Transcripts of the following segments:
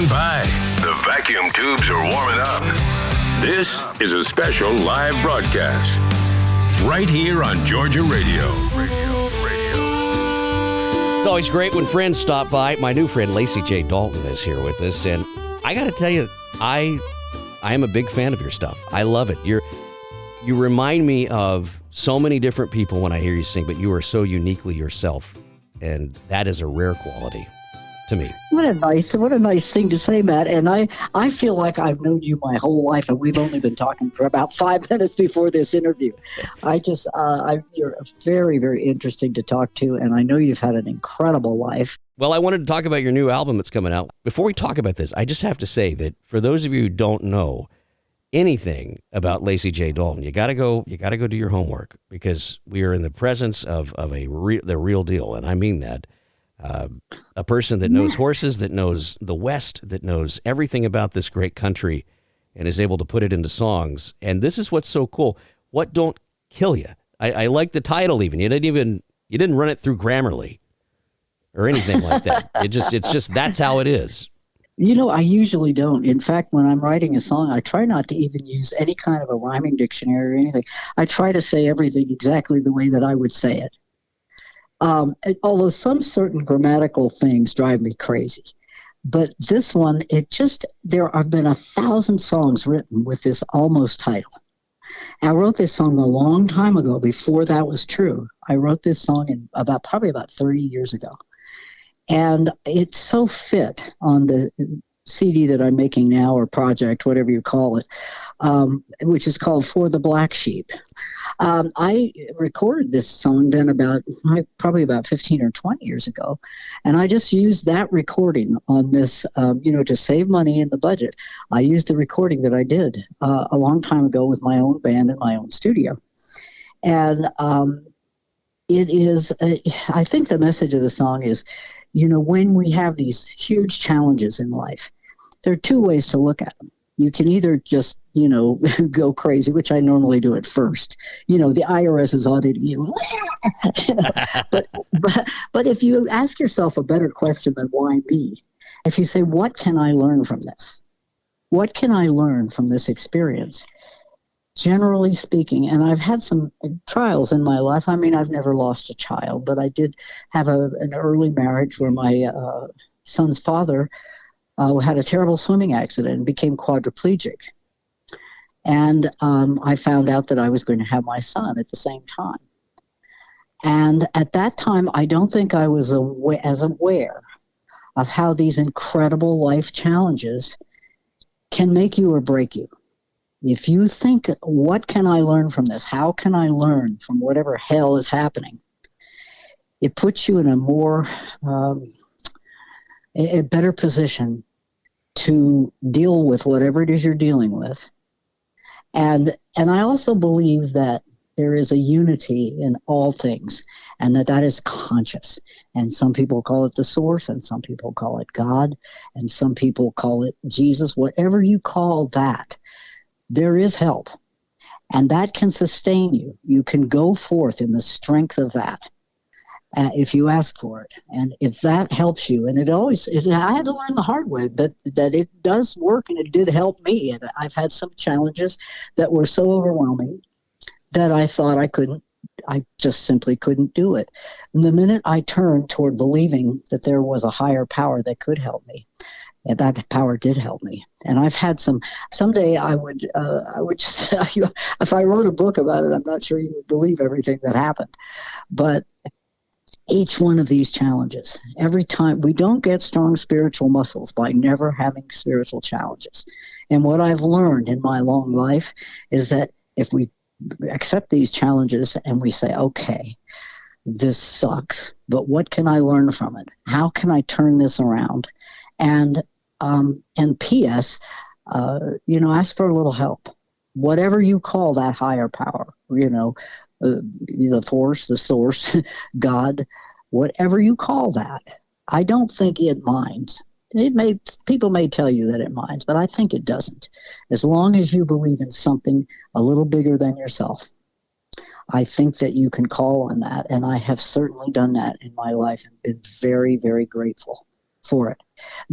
stand by. The vacuum tubes are warming up. This is a special live broadcast right here on Georgia Radio. It's always great when friends stop by. My new friend, Lacy J. Dalton, is here with us. And I got to tell you, I am a big fan of your stuff. I love it. You remind me of so many different people when I hear you sing, but you are so uniquely yourself. And that is a rare quality to me. What a nice thing to say, Matt. And I feel like I've known you my whole life, and we've only been talking for about 5 minutes before this interview. You're very, very interesting to talk to, and I know you've had an incredible life. Well, I wanted to talk about your new album that's coming out. Before we talk about this, I just have to say that for those of you who don't know anything about Lacy J. Dalton, you got to go do your homework, because we are in the presence of the real deal, and I mean that. A person that knows horses, that knows the West, that knows everything about this great country, and is able to put it into songs. And this is what's so cool. What don't kill you? I like the title. Even you didn't run it through Grammarly or anything like that. It's just that's how it is. You know, I usually don't. In fact, when I'm writing a song, I try not to even use any kind of a rhyming dictionary or anything. I try to say everything exactly the way that I would say it. Although some certain grammatical things drive me crazy. But this one, there have been 1,000 songs written with this almost title. I wrote this song a long time ago, before that was true. I wrote this song probably about 30 years ago. And it's so fit on the CD that I'm making now, or project, whatever you call it, which is called For the Black Sheep. I recorded this song then probably about 15 or 20 years ago, and I just used that recording on this, to save money in the budget. I used the recording that I did a long time ago with my own band in my own studio. And it is, I think the message of the song is, when we have these huge challenges in life, there are two ways to look at them. You can either just, go crazy, which I normally do at first. The IRS is auditing you. But if you ask yourself a better question than why me, if you say, what can I learn from this? What can I learn from this experience? Generally speaking, and I've had some trials in my life. I mean, I've never lost a child, but I did have an early marriage where my son's father had a terrible swimming accident and became quadriplegic. And I found out that I was going to have my son at the same time. And at that time, I don't think I was as aware of how these incredible life challenges can make you or break you. If you think, what can I learn from this? How can I learn from whatever hell is happening? It puts you in a better position to deal with whatever it is you're dealing with. And I also believe that there is a unity in all things, and that is conscious. And some people call it the source, and some people call it God, and some people call it Jesus. Whatever you call that, there is help, and that can sustain you. You can go forth in the strength of that if you ask for it. And if that helps you, and I had to learn the hard way that it does work, and it did help me. And I've had some challenges that were so overwhelming that I thought I just simply couldn't do it. And the minute I turned toward believing that there was a higher power that could help me, and that power did help me. And I've had someday I would just, if I wrote a book about it, I'm not sure you would believe everything that happened. But each one of these challenges, every time, we don't get strong spiritual muscles by never having spiritual challenges. And what I've learned in my long life is that if we accept these challenges and we say, okay, this sucks, but what can I learn from it? How can I turn this around? And P.S., ask for a little help. Whatever you call that higher power, the force, the source, God, whatever you call that, I don't think it minds. People may tell you that it minds, but I think it doesn't. As long as you believe in something a little bigger than yourself, I think that you can call on that. And I have certainly done that in my life and been very, very grateful for it.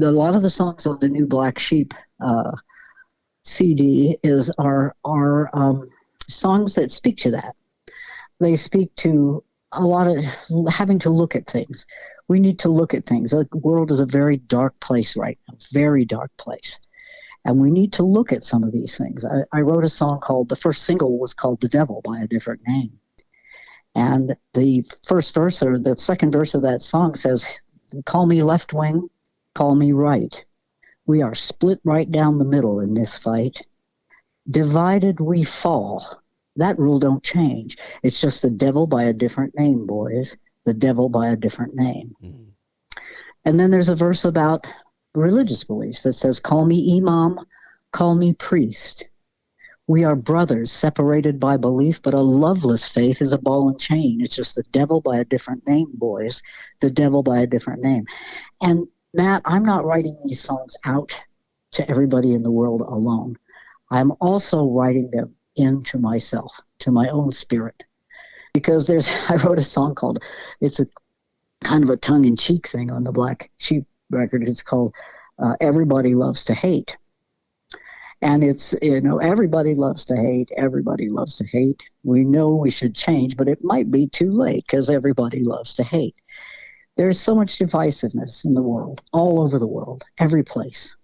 A lot of the songs on the new Black Sheep CD are songs that speak to that. They speak to a lot of having to look at things. We need to look at things. The world is a very dark place right now, very dark place. And we need to look at some of these things. I wrote a song the first single was called The Devil by a Different Name. And the first verse or the second verse of that song says, call me left wing, call me right. We are split right down the middle in this fight. Divided we fall. That rule don't change. It's just the devil by a different name, boys. The devil by a different name. Mm-hmm. And then there's a verse about religious beliefs that says, call me imam, call me priest. We are brothers separated by belief, but a loveless faith is a ball and chain. It's just the devil by a different name, boys. The devil by a different name. And Matt, I'm not writing these songs out to everybody in the world alone. I'm also writing them into myself, to my own spirit. Because I wrote a song called, it's a kind of a tongue-in-cheek thing on the Black Sheep record. It's called Everybody Loves to Hate. And it's, everybody loves to hate. Everybody loves to hate. We know we should change, but it might be too late because everybody loves to hate. There's so much divisiveness in the world, all over the world, every place.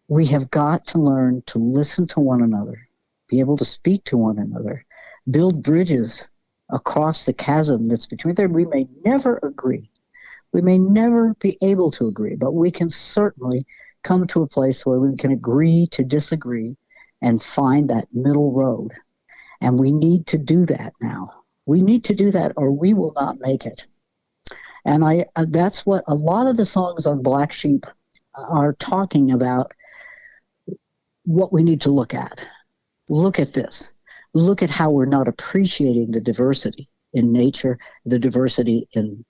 We have got to learn to listen to one another, be able to speak to one another, build bridges across the chasm that's between them. We may never agree. We may never be able to agree, but we can certainly come to a place where we can agree to disagree and find that middle road. And we need to do that now. We need to do that or we will not make it. And that's what a lot of the songs on Black Sheep are talking about, what we need to look at. Look at this. Look at how we're not appreciating the diversity in nature, the diversity in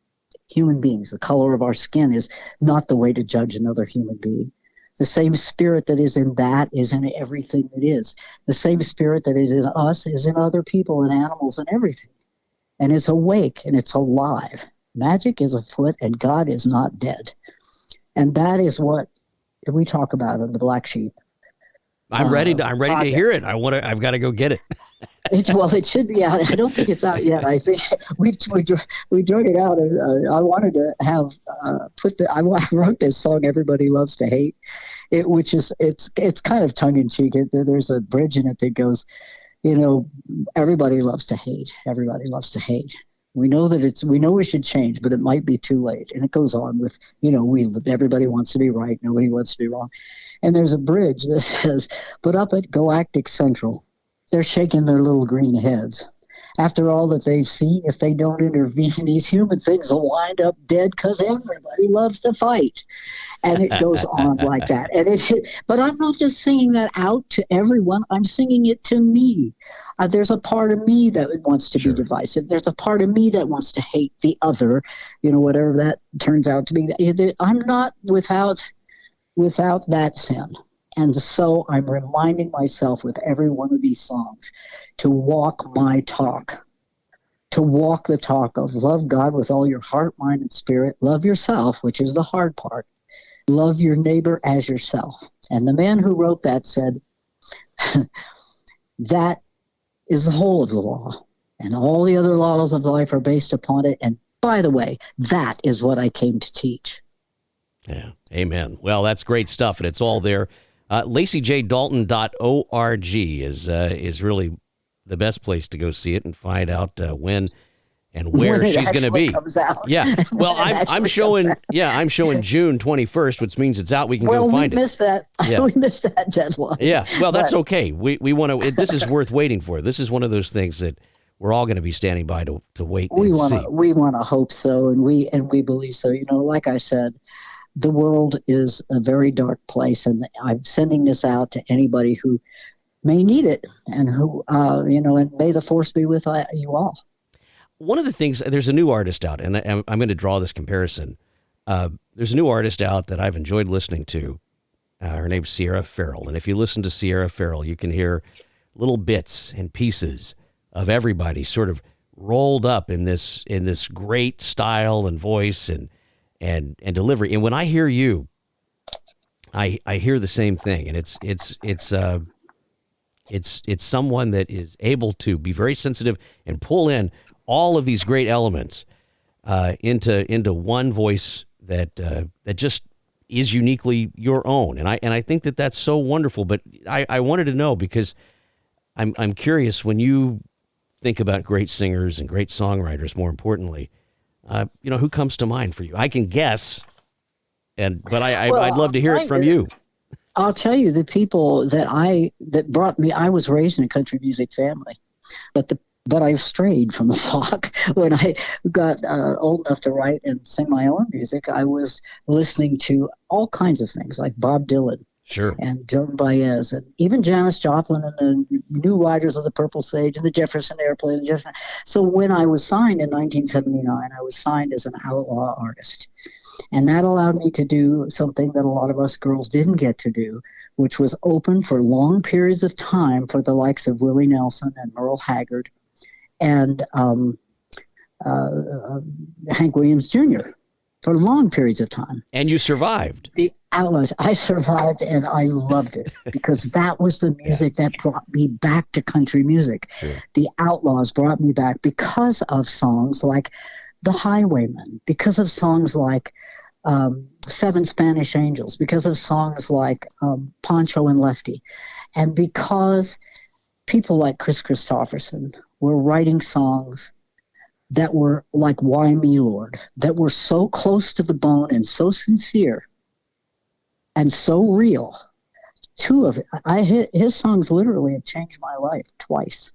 human beings. The color of our skin is not the way to judge another human being. The same spirit that is in that is in everything that is. The same spirit that is in us is in other people and animals and everything. And it's awake and it's alive. Magic is afoot and God is not dead. And that is what we talk about in the Black Sheep. I'm ready to hear it. I've got to go get it. It should be out. I don't think it's out yet. I think we drug it out. I wanted to have I wrote this song "Everybody Loves to Hate," it's kind of tongue in cheek. There's a bridge in it that goes, everybody loves to hate. Everybody loves to hate. We know we should change, but it might be too late. And it goes on with, everybody wants to be right. Nobody wants to be wrong. And there's a bridge that says, but up at Galactic Central, they're shaking their little green heads. After all that they've seen, if they don't intervene, these human things will wind up dead because everybody loves to fight. And it goes on like that. But I'm not just singing that out to everyone. I'm singing it to me. There's a part of me that wants to be divisive. There's a part of me that wants to hate the other, whatever that turns out to be. I'm not without that sin. And so I'm reminding myself with every one of these songs to walk my talk, to walk the talk of love God with all your heart, mind, and spirit. Love yourself, which is the hard part. Love your neighbor as yourself. And the man who wrote that said, that is the whole of the law. And all the other laws of life are based upon it. And by the way, that is what I came to teach. Yeah. Amen. Well, that's great stuff. And it's all there. LacyJDalton.org is really the best place to go see it and find out when and where she's going to be. Comes out. Yeah. Well, I'm showing June 21st, which means it's out. We can go find it. We missed that. Yeah. We missed that deadline. Yeah. Well, that's okay. We want to. This is worth waiting for. This is one of those things that we're all going to be standing by to wait and see. We want to hope so, and we believe so. Like I said, the world is a very dark place, and I'm sending this out to anybody who may need it, and who, and may the force be with you all. One of the things, there's a new artist out, and I'm going to draw this comparison. There's a new artist out that I've enjoyed listening to. Her name's Sierra Farrell, and if you listen to Sierra Farrell, you can hear little bits and pieces of everybody sort of rolled up in this great style and voice, and and delivery. And when I hear you, I hear the same thing, and it's someone that is able to be very sensitive and pull in all of these great elements into one voice that just is uniquely your own. And I think that that's so wonderful. But I wanted to know, because I'm curious, when you think about great singers and great songwriters, more importantly, who comes to mind for you? I can guess, but I'd love to hear it from you. I'll tell you, the people that brought me, I was raised in a country music family, but I strayed from the flock. When I got old enough to write and sing my own music, I was listening to all kinds of things like Bob Dylan. Sure. And Joan Baez, and even Janis Joplin, and the New Riders of the Purple Sage, and the Jefferson Airplane. So when I was signed in 1979, I was signed as an outlaw artist. And that allowed me to do something that a lot of us girls didn't get to do, which was open for long periods of time for the likes of Willie Nelson and Merle Haggard and Hank Williams Jr. for long periods of time. And you survived. The Outlaws. I survived, and I loved it because that was the music that brought me back to country music. Sure. The Outlaws brought me back because of songs like The Highwayman, because of songs like Seven Spanish Angels, because of songs like Pancho and Lefty, and because people like Chris Christopherson were writing songs that were like Why Me, Lord, that were so close to the bone and so sincere and so real. Two of it, his songs literally have changed my life twice.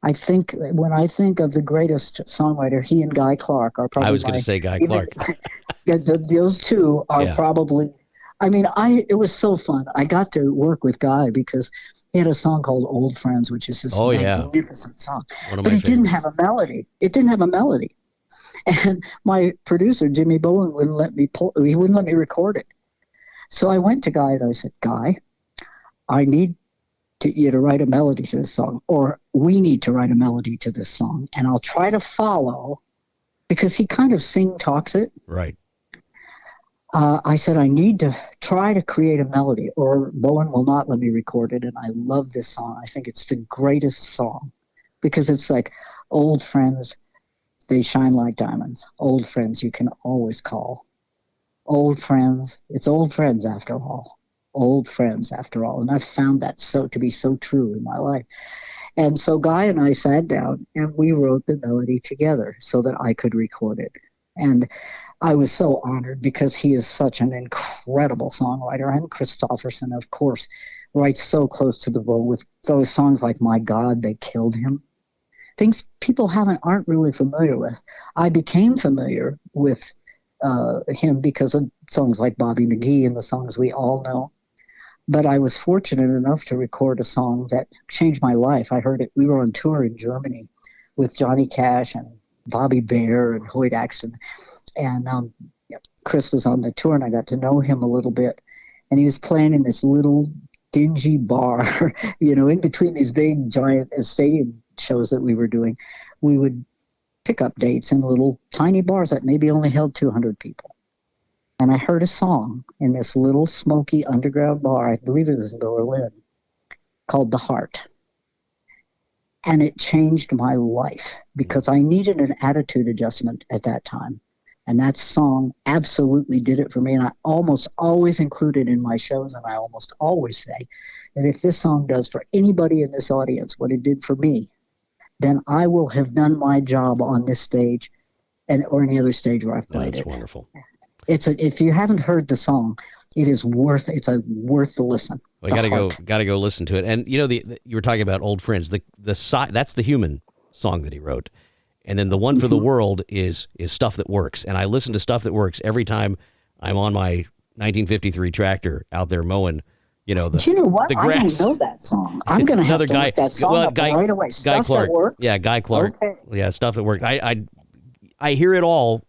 I think when I think of the greatest songwriter, he and Guy Clark are probably. I was going to say Guy Clark. Those two are probably. I mean, it was so fun. I got to work with Guy because he had a song called "Old Friends," which is this magnificent song, but it didn't have a melody. It didn't have a melody, and my producer Jimmy Bowen wouldn't let me he wouldn't let me record it. So I went to Guy and I said, "Guy, I need you to write a melody to this song, or we need to write a melody to this song, and I'll try to follow," because he kind of talks it. Right. I said, I need to try to create a melody, or Bowen will not let me record it. And I love this song. I think it's the greatest song because it's like, old friends, they shine like diamonds. Old friends you can always call. Old friends, it's old friends after all. Old friends after all. And I've found that to be so true in my life. And so Guy and I sat down and we wrote the melody together so that I could record it. And I was so honored because he is such an incredible songwriter. And Christopherson, of course, writes so close to the bone with those songs like My God, They Killed Him. Things people aren't really familiar with. I became familiar with him because of songs like Bobby McGee and the songs we all know. But I was fortunate enough to record a song that changed my life. I heard it. We were on tour in Germany with Johnny Cash and Bobby Bare and Hoyt Axton. And Chris was on the tour, and I got to know him a little bit. And he was playing in this little dingy bar, in between these big, giant stadium shows that we were doing. We would pick up dates in little tiny bars that maybe only held 200 people. And I heard a song in this little smoky underground bar, I believe it was in Berlin, called The Heart. And it changed my life because I needed an attitude adjustment at that time. And that song absolutely did it for me. And I almost always include it in my shows. And I almost always say that if this song does for anybody in this audience what it did for me, then I will have done my job on this stage or any other stage where I've played it. That's wonderful. If you haven't heard the song, it's worth the listen. Well, you gotta go listen to it. And you were talking about Old Friends. That's the Human song that he wrote. And then the one for the world is Stuff That Works. And I listen to Stuff That Works every time I'm on my 1953 tractor out there mowing, you know what? the grass. I don't know that song. I'm going to have to look that song up right away. Stuff Clark. That Works? Yeah, Guy Clark. Okay. Yeah, Stuff That Works. I hear it all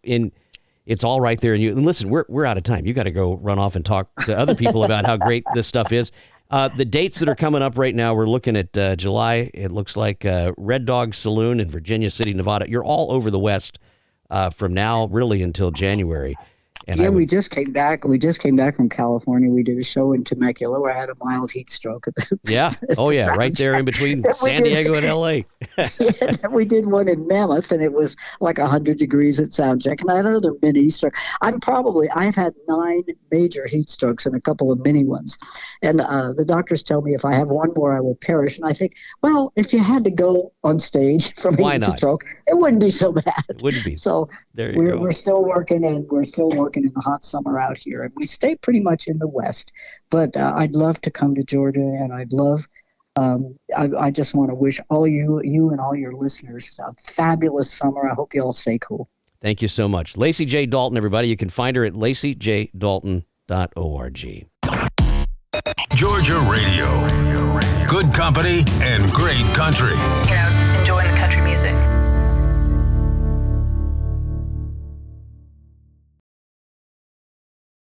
it's all right there. And listen, we're out of time. You got to go run off and talk to other people about how great this stuff is. The dates that are coming up right now, we're looking at July. It looks like Red Dog Saloon in Virginia City, Nevada. You're all over the West from now really until January. And yeah, we just came back. We just came back from California. We did a show in Temecula where I had a mild heat stroke. Yeah. Oh, yeah. Right there in between San Diego and L.A. Yeah, we did one in Mammoth, and it was like 100 degrees at soundcheck. And I had another mini stroke. I've had 9 major heat strokes and a couple of mini ones. And the doctors tell me if I have one more, I will perish. And I think, well, if you had to go on stage from a heat stroke, it wouldn't be so bad. It wouldn't be. So we're still working, and we're still working in the hot summer out here. And we stay pretty much in the West. But I'd love to come to Georgia, and I'd love I just want to wish all you and all your listeners a fabulous summer. I hope you all stay cool. Thank you so much. Lacy J. Dalton, everybody. You can find her at lacyjdalton.org. Georgia Radio. Good company and great country.